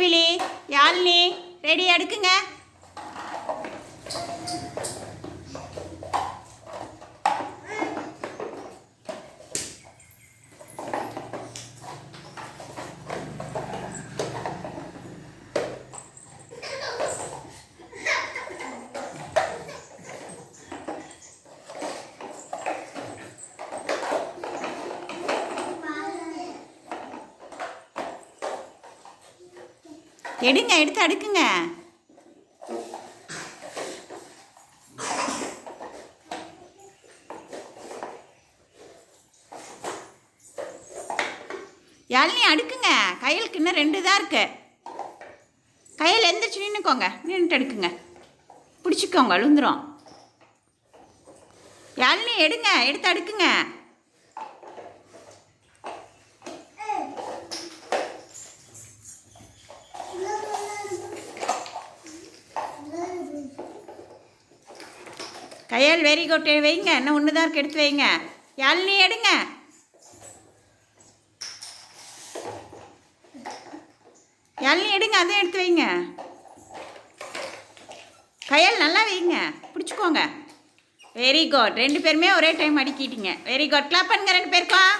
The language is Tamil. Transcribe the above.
வேல்விழி, யாழினி ரெடி எடுக்குங்க. எடுங்க, எடுத்து அடுக்குங்க. யாழினி அடுக்குங்க. கையலுக்கு இன்னும் 2 தான் இருக்கு. கையில் எந்திரிச்சு நின்றுக்கோங்க, நின்றுட்டு எடுக்குங்க. பிடிச்சிக்கோங்க, விழுந்துரும். யாழினி எடுங்க, எடுத்து அடுக்குங்க. கையால் வெரி குட், வைங்க. இன்னும் 1 தான் இருக்கு, எடுத்து வைங்க. யாழினி எடுங்க. யாழினி எடுங்க, அதையும் எடுத்து வைங்க. கையால் நல்லா வைங்க, பிடிச்சிக்கோங்க. Very good. 2 பேருமே ஒரே டைம் அடிக்கிட்டீங்க. Very good. கிளாப் பண்ணுங்க 2 பேருக்கும்.